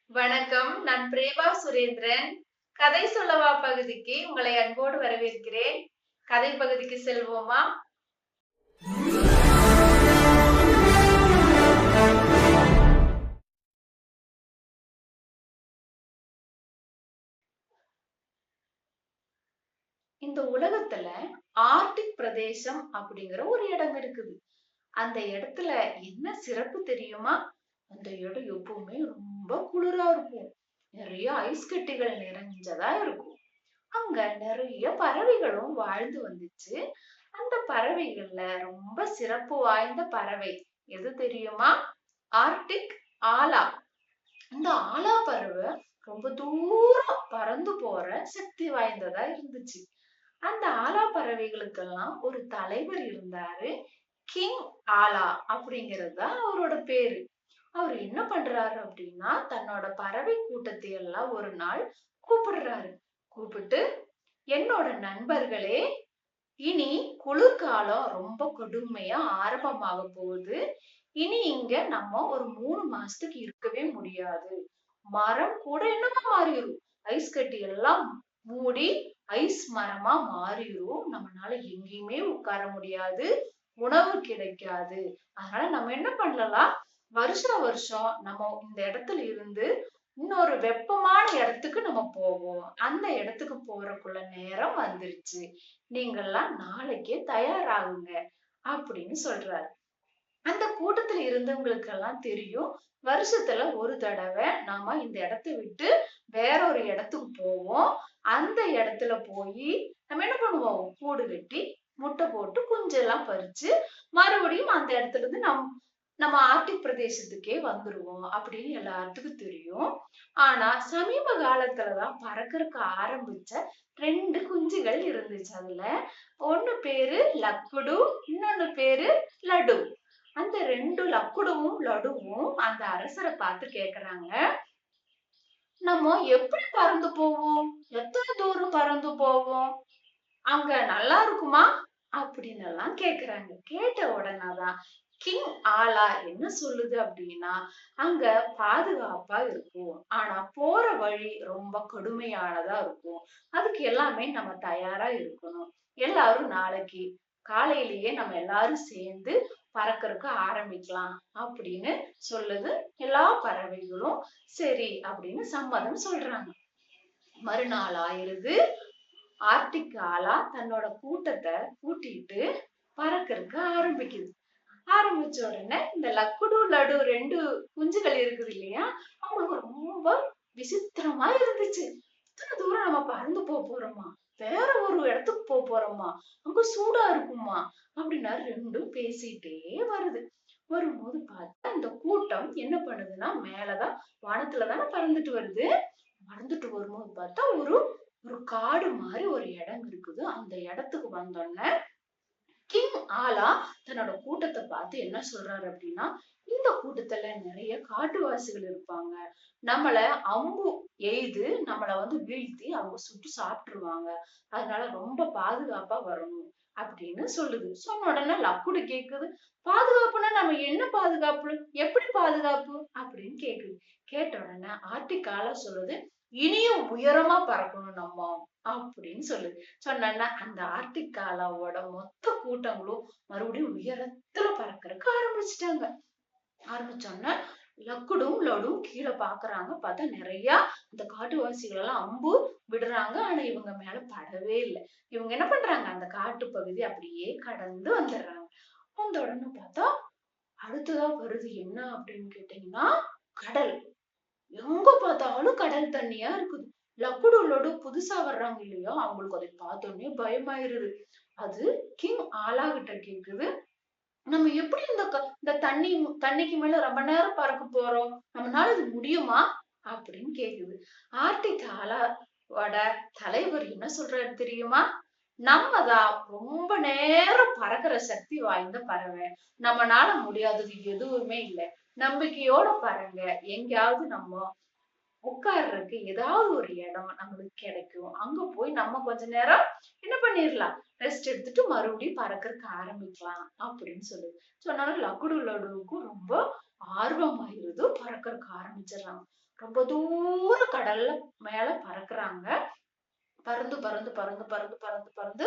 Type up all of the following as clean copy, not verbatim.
வணக்கம். நான் பிரேபா சுரேந்திரன். கதை சொல்லவா பகுதிக்கு உங்களை அன்போடு வரவேற்கிறேன். கதை பகுதிக்கு செல்வோமா? இந்த உலகத்துல ஆர்டிக் பிரதேசம் அப்படிங்கிற ஒரு இடம் இருக்குது. அந்த இடத்துல என்ன சிறப்பு தெரியுமா? அந்த இடம் எப்பவுமே ரொம்ப குளிரா இருக்கும். நிறைய ஐஸ் கட்டிகள் நிறைஞ்சதா இருக்கும். அங்க நிறைய பறவைகளும் வாழ்ந்து வந்துச்சு. அந்த பறவைகள்ல ரொம்ப சிறப்பு வாய்ந்த பறவை எது தெரியுமா? ஆர்டிக் ஆலா. இந்த ஆலா பறவை ரொம்ப தூரம் பறந்து போற சக்தி வாய்ந்ததா இருந்துச்சு. அந்த ஆலா பறவைகளுக்கெல்லாம் ஒரு தலைவர் இருந்தாரு. கிங் ஆலா அப்படிங்கிறது தான் அவரோட பேரு. அவர் என்ன பண்றாரு அப்படின்னா தன்னோட பறவை கூட்டத்தை எல்லாம் ஒரு நாள் கூப்பிடுறாரு. கூப்பிட்டு, என்னோட நண்பர்களே, இனி குளிர்காலம் ரொம்ப கொடுமையா ஆரம்பமாக போகுது. இனி இங்க நம்ம ஒரு 3 மாசத்துக்கு இருக்கவே முடியாது. மரம் கூட என்னவா மாறிடும். ஐஸ் கட்டி எல்லாம் மூடி ஐஸ் மரமா மாறிடும். நம்மளால எங்கேயுமே உட்கார முடியாது. உணவு கிடைக்காது. அதனால நம்ம என்ன பண்ணலாம்? வருஷம் வருஷம் நம்ம இந்த இடத்துல இருந்து இன்னொரு வெப்பமான இடத்துக்கு நம்ம போவோம். அந்த இடத்துக்கு போறதுக்குள்ள நேரம் வந்துருச்சு. நீங்கெல்லாம் நாளைக்கே தயாராகுங்க அப்படின்னு சொல்றாரு. அந்த கூட்டத்துல இருந்தவங்களுக்கெல்லாம் தெரியும். வருஷத்துல ஒரு தடவை நாம இந்த இடத்த விட்டு வேற ஒரு இடத்துக்கு போவோம். அந்த இடத்துல போய் நம்ம என்ன பண்ணுவோம்? கூடு கட்டி, முட்டை போட்டு, குஞ்செல்லாம் பறிச்சு, மறுபடியும் அந்த இடத்துல இருந்து நம்ம ஆர்டிக் பிரதேசத்துக்கே வந்துருவோம் அப்படின்னு எல்லாத்துக்கும் தெரியும். ஆனா சமீப காலத்துலதான் பறக்கறக்கு ஆரம்பிச்ச 2 குஞ்சுகள் இருந்துச்சு அதுல. ஒண்ணு பேரு லக்குடு, இன்னொன்னு பேரு லடு. அந்த 2 லக்குடுவும் லடுவும் அந்த அரசரை பார்த்து கேக்குறாங்க, நம்ம எப்படி பறந்து போவோம்? எத்தனை தூரம் பறந்து போவோம்? அங்க நல்லா இருக்குமா? அப்படின்னு எல்லாம் கேக்குறாங்க. கேட்ட உடனேதான் கிங் ஆலா என்ன சொல்லுது அப்படின்னா, அங்க பாதுகாப்பா இருக்கும். ஆனா போற வழி ரொம்ப கடுமையானதா இருக்கும். அதுக்கு எல்லாமே நம்ம தயாரா இருக்கணும். எல்லாரும் நாளைக்கு காலையிலேயே நம்ம எல்லாரும் சேர்ந்து பறக்கறக்கு ஆரம்பிக்கலாம் அப்படின்னு சொல்லுது. எல்லா பறவைகளும் சரி அப்படின்னு சம்மதம் சொல்றாங்க. மறுநாள் ஆயிருது. ஆர்டிக் ஆலா தன்னோட கூட்டத்தை கூட்டிட்டு பறக்கறக்கு ஆரம்பிக்குது. ஆரம்பிச்ச உடனே இந்த லக்குடு லடு 2 குஞ்சுகள் இருக்குது இல்லையா? அவங்களுக்கு ரொம்ப விசித்திரமா இருந்துச்சு. இத்தனை தூரம் நம்ம பறந்து போறோமா? வேற ஒரு இடத்துக்கு போறோமா? அங்க சூடா இருக்குமா? அப்படின்னா 2ம் பேசிட்டே வருது. வரும்போது பார்த்தா இந்த கூட்டம் என்ன பண்ணுதுன்னா மேலதான் வானத்துல தானே பறந்துட்டு வருது. பறந்துட்டு வரும்போது பார்த்தா ஒரு ஒரு காடு மாதிரி ஒரு இடம் இருக்குது. அந்த இடத்துக்கு வந்தோடனே கிங் ஆலா தன்னோட கூட்டத்தை பார்த்து என்ன சொல்றாரு அப்படின்னா, இந்த கூட்டத்துல நிறைய காட்டுவாசிகள் இருப்பாங்க. நம்மள அம்பு எய்து நம்மள வந்து வீழ்த்தி அவங்க சுட்டு சாப்பிட்டுருவாங்க. அதனால ரொம்ப பாதுகாப்பா வரணும் அப்படின்னு சொல்லுது. சொன்ன உடனே லக்குடு கேக்குது, பாதுகாப்புன்னா நம்ம என்ன பாதுகாப்பு? எப்படி பாதுகாப்பு? அப்படின்னு கேக்குது. கேட்ட உடனே ஆர்டிக் ஆலா சொல்லுது, இனியும் உயரமா பறக்கணும் நம்ம அப்படின்னு சொல்லுது. சொன்னேன்னா அந்த ஆர்டிக் காலாவோட மொத்த கூட்டங்களும் மறுபடியும் உயரத்துல பறக்கறதுக்கு ஆரம்பிச்சுட்டாங்க. ஆரம்பிச்சோன்ன லக்குடும் லடும் கீழே பாக்குறாங்க. பார்த்தா நிறைய இந்த காட்டுவாசிகள் எல்லாம் அம்பு விடுறாங்க. ஆனா இவங்க மேல படவே இல்லை. இவங்க என்ன பண்றாங்க? அந்த காட்டு பகுதி அப்படியே கடந்து வந்துடுறாங்க. வந்த உடனே பார்த்தா அடுத்ததா வருது என்ன அப்படின்னு கேட்டீங்கன்னா, கடல். எங்க பார்த்தாலும் கடல் தண்ணியா இருக்குது. லக்குடு லடு புதுசா வர்றாங்க இல்லையா? அவங்களுக்கு அதை பார்த்தோன்னே பயமாயிருது. அது கிங் ஆலா கிட்ட கேக்குது. நம்ம எப்படி இந்த தண்ணிக்கு மேல ரொம்ப நேரம் பறக்க போறோம்? நம்மனால இது முடியுமா? அப்படின்னு கேக்குது. ஆர்டிக் ஆலாவோட தலைவர் என்ன சொல்றாரு தெரியுமா? நம்ம தான் ரொம்ப நேரம் பறக்கிற சக்தி வாய்ந்த பறவை. நம்மனால முடியாதது எதுவுமே இல்ல. நம்பிக்கையோட பாருங்க. எங்கேயாவது நம்ம உட்கார்றதுக்கு ஏதாவது ஒரு இடம் நம்மளுக்கு கிடைக்கும். அங்க போய் நம்ம கொஞ்ச நேரம் என்ன பண்ணிரலாம்? ரெஸ்ட் எடுத்துட்டு மறுபடியும் பறக்கறக்கு ஆரம்பிக்கலாம் அப்படின்னு சொல்லுது. சொன்னாலும் லக்குடு லடுவுக்கும் ரொம்ப ஆர்வமாயிருது. பறக்கறக்கு ஆரம்பிச்சிடுறாங்க. ரொம்ப தூரம் கடல்ல மேல பறக்குறாங்க. பறந்து பறந்து பறந்து பறந்து பறந்து பறந்து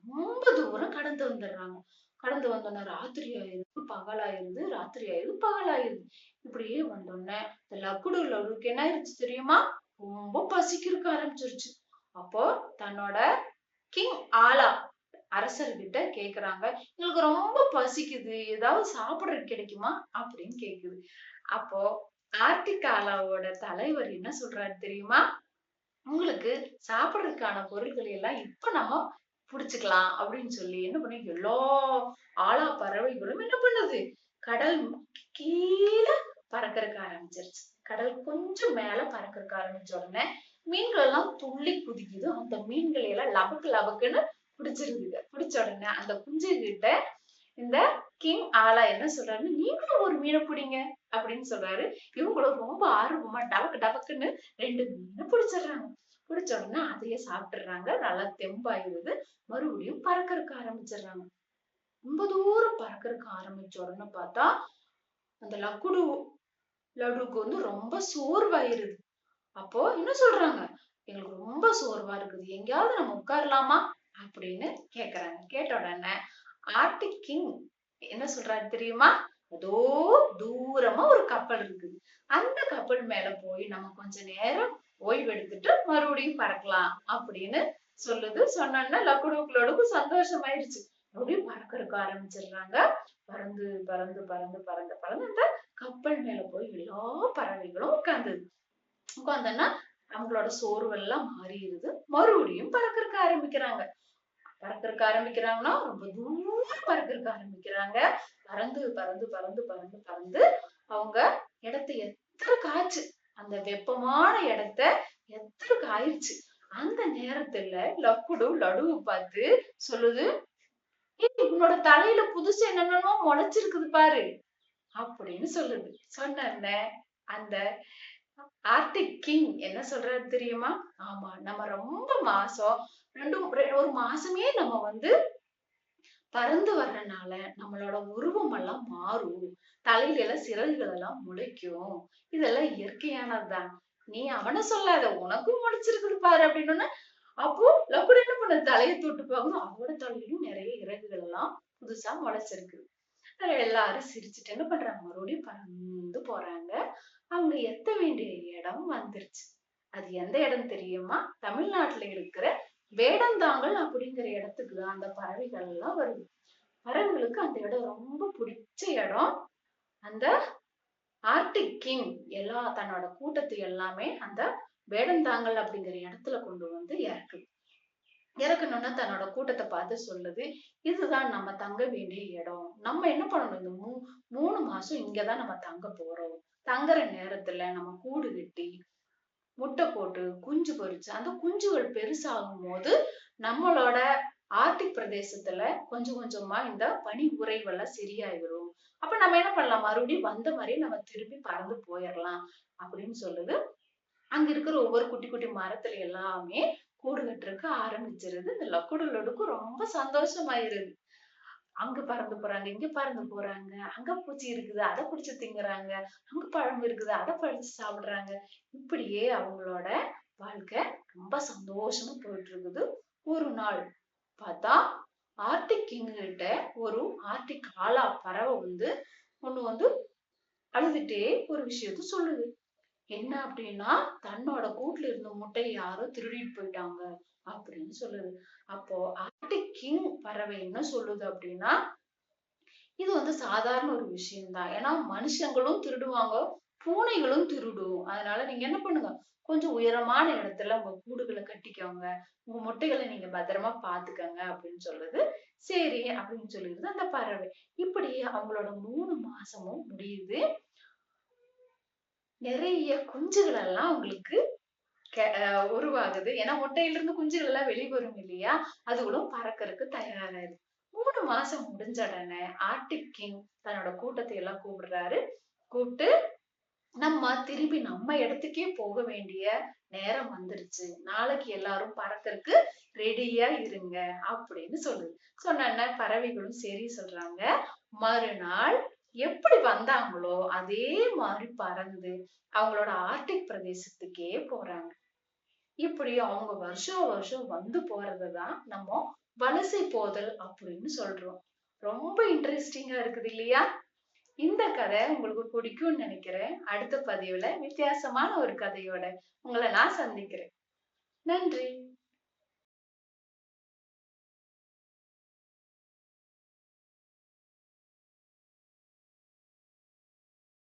ரொம்ப தூரம் கடந்து வந்துடுறாங்க. கடந்து வந்தோடனே ராத்திரி ஆயிருது, பகலாயிருது, ராத்திரி ஆயிருது, பகலாயிருது. இப்படியே வந்தோடனே இந்த லக்குடு லடுக்கு என்ன ஆயிடுச்சு தெரியுமா? ரொம்ப பசிக்கிறதுக்கு ஆரம்பிச்சிருச்சு. அப்போ தன்னோட கிங் ஆலா அரசர்கிட்ட கேக்குறாங்க, எங்களுக்கு ரொம்ப பசிக்குது, ஏதாவது சாப்பிடறதுக்கு கிடைக்குமா அப்படின்னு கேக்குது. அப்போ ஆர்டிக் ஆலாவோட தலைவர் என்ன சொல்றாரு தெரியுமா? உங்களுக்கு சாப்பிடறதுக்கான பொருட்களை எல்லாம் இப்ப நம்ம புடிச்சுக்கலாம் அப்படின்னு சொல்லி என்ன பண்ணி எல்லா ஆலா பறவைகளும் என்ன பண்ணுது? கடல் கீழே பறக்கறக்க ஆரம்பிச்சிருச்சு. கடல் கொஞ்சம் மேல பறக்கறக்க ஆரம்பிச்ச உடனே மீன்கள் எல்லாம் துள்ளி குதிக்குது. அந்த மீன்களை எல்லாம் லபக்கு லபக்குன்னு பிடிச்சிருக்குது. பிடிச்ச உடனே அந்த குஞ்சு கிட்ட இந்த கிங் ஆலா என்ன சொல்றாரு, நீங்களும் ஒரு மீனை பிடிங்க அப்படின்னு சொல்றாரு. இவங்களும் ரொம்ப ஆர்வமா டபக்கு டபக்குன்னு 2 மீனை பிடிச்சிடுறாங்க. பிடிச்ச உடனே அதையே சாப்பிட்டுறாங்க. நல்லா தெம்பாயிருது. மறுபடியும் பறக்கறக்க ஆரம்பிச்சிடுறாங்க. ரொம்ப தூரம் பறக்கறக்க ஆரம்பிச்ச உடனே பார்த்தா அந்த லக்குடு லடுக்கு வந்து ரொம்ப சோர்வாயிருது. அப்போ என்ன சொல்றாங்க, எங்களுக்கு ரொம்ப சோர்வா இருக்குது, எங்கேயாவது நம்ம உட்காரலாமா அப்படின்னு கேக்குறாங்க. கேட்ட உடனே ஆர்டிக் கிங் என்ன சொல்றாரு தெரியுமா? அதோ தூரமா ஒரு கப்பல் இருக்குது. அந்த கப்பல் மேல போய் நம்ம கொஞ்ச நேரம் ஓய்வு எடுத்துட்டு மறுபடியும் பறக்கலாம் அப்படின்னு சொல்லுது. சொன்னோன்னா லக்குடுக்களோடுக்கு சந்தோஷமாயிருச்சு. மறுபடியும் பறக்கறக்க ஆரம்பிச்சிடுறாங்க. பறந்து பறந்து பறந்து பறந்து பறந்து அந்த கப்பல் மேல போய் எல்லா பறவைகளும் உட்கார்ந்தது. உட்கார்ந்தோன்னா அவங்களோட சோர்வெல்லாம் மாறிடுது. மறுபடியும் பறக்கறக்க ஆரம்பிக்கிறாங்க. பறக்கறக்க ஆரம்பிக்கிறாங்கன்னா ரொம்ப தூரம் பறக்கறக்க ஆரம்பிக்கிறாங்க. பறந்து பறந்து பறந்து பறந்து பறந்து அவங்க இடத்தை எத்தனை காய்ச்சு அந்த வெப்பமான இடத்த எத்தனை காயிருச்சு. அந்த நேரத்துல லக்குடு லடுவை பார்த்து சொல்லுது, "ஏய், உன்னோட தலையில புதுசு என்னென்னமோ முளைச்சிருக்குது பாரு" அப்படின்னு சொல்லுது. சொன்ன அந்த ஆர்டிக் கிங் என்ன சொல்றாரு தெரியுமா? ஆமா, நம்ம ரொம்ப மாசம் ஒரு மாசமே நம்ம வந்து பறந்து வர்றனால நம்மளோட உருவம் எல்லாம் மாறும். தலையில எல்லாம் சிறகுகள் எல்லாம் முளைக்கும். இதெல்லாம் இயற்கையானதுதான். நீ அவன சொல்லாத, உனக்கும் முளைச்சிருக்குது பாரு அப்படின்னு. அப்போ லக்குடு என்ன பண்ண தலையை தொட்டு பார்க்கணும். அவரோட தலையிலும் நிறைய இறகுகள் எல்லாம் புதுசா முளைச்சிருக்கு. எல்லாரும் சிரிச்சுட்டு என்ன பண்றாங்க? மறுபடியும் பறந்து போறாங்க. அவங்க எத்த வேண்டிய இடம் வந்துருச்சு. அது எந்த இடம் தெரியுமா? தமிழ்நாட்டுல இருக்கிற வேடந்தாங்கல் அப்படிங்கிற இடத்துக்கு தான் அந்த பறவைகள் எல்லாம் வருது. பறவைகளுக்கு அந்த இடம் ரொம்ப பிடிச்ச இடம். அந்த ஆர்டிக் கிங் தன்னோட கூட்டத்தை எல்லாமே அந்த வேடந்தாங்கல் அப்படிங்கிற இடத்துல கொண்டு வந்து இறக்குது. இறக்கணும்னா தன்னோட கூட்டத்தை பார்த்து சொல்லுது, இதுதான் நம்ம தங்க வேண்டிய இடம். நம்ம என்ன பண்ணணும், இந்த 3 மாசம் இங்கதான் நம்ம தங்க போறோம். தங்குற நேரத்துல நம்ம கூடு கட்டி முட்டை போட்டு குஞ்சு பொரிச்சு அந்த குஞ்சுகள் பெருசாகும் போது நம்மளோட ஆர்டிக் பிரதேசத்துல கொஞ்சம் கொஞ்சமா இந்த பனி உறைவெல்லாம் சரியாயிரும். அப்ப நம்ம என்ன பண்ணலாம், மறுபடியும் வந்த மாதிரி நம்ம திருப்பி பறந்து போயிடலாம் அப்படின்னு சொல்லுது. அங்க இருக்கிற ஒவ்வொரு குட்டி குட்டி மரத்துல எல்லாமே கூடு கட்டுறதுக்கு ஆரம்பிச்சிருது. இந்த லக்குடு லடுக்கு ரொம்ப சந்தோஷமாயிருது. அங்க பறந்து போறாங்க, இங்க பறந்து போறாங்க, அங்க பூச்சி இருக்குது அதை புடிச்சு திங்குறாங்க, அங்க பழம் இருக்குது அதை பறிச்சு சாப்பிடுறாங்க. இப்படியே அவங்களோட வாழ்க்கை ரொம்ப சந்தோஷமா போயிட்டு இருக்குது. ஒரு நாள் பார்த்தா ஆர்டிக் கிங் கிட்ட ஒரு ஆர்டிக் ஆலா பறவை வந்து ஒண்ணு வந்து அழுதுட்டே ஒரு விஷயத்த சொல்லுது. என்ன அப்படின்னா, தன்னோட கூட்டுல இருந்த முட்டையை யாரோ திருடிட்டு போயிட்டாங்க அப்படின்னு சொல்லுது. அப்போ ஆர்டிக் கிங் பறவை என்ன சொல்லுது அப்படின்னா, இது வந்து சாதாரண ஒரு விஷயம்தான். ஏன்னா மனுஷங்களும் திருடுவாங்க, பூனைகளும் திருடும். அதனால நீங்க என்ன பண்ணுங்க, கொஞ்சம் உயரமான இடத்துல உங்க கூடுகளை கட்டிக்கோங்க, உங்க முட்டைகளை நீங்க பத்திரமா பாத்துக்கங்க அப்படின்னு சொல்லுது. சரி அப்படின்னு சொல்லிடுது அந்த பறவை. இப்படி அவங்களோட 3 மாசமும் முடியுது. நிறைய குஞ்சுகள் எல்லாம் உங்களுக்கு உருவாகுது. ஏன்னா முட்டையிலிருந்து குஞ்சுகள் எல்லாம் வெளிவரும் இல்லையா? அதுகளும் பறக்கறதுக்கு தயாராகுது. 3 மாசம் முடிஞ்ச உடனே ஆர்டிக் கிங் தன்னோட கூட்டத்தை எல்லாம் கூப்பிடுறாரு. கூப்பிட்டு நம்ம திரும்பி நம்ம இடத்துக்கே போக வேண்டிய நேரம் வந்துருச்சு. நாளைக்கு எல்லாரும் பறக்கறதுக்கு ரெடியா இருங்க அப்படின்னு சொல்லுது. சொன்ன பறவைகளும் சரி சொல்றாங்க. மறுநாள் எப்படி வந்தாங்களோ அதே மாதிரி பறந்து அவங்களோட ஆர்டிக் பிரதேசத்துக்கே போறாங்க. இப்படி அவங்க வருஷம் வருஷம் வந்து போறதுதான் நம்ம வலசை போதல் அப்படின்னு சொல்றோம். ரொம்ப இன்ட்ரெஸ்டிங்கா இருக்குது இல்லையா? இந்த கதை உங்களுக்கு பிடிக்கும்னு நினைக்கிறேன். அடுத்த பதிவுல வித்தியாசமான ஒரு கதையோட உங்களை நான் சந்திக்கிறேன். நன்றி.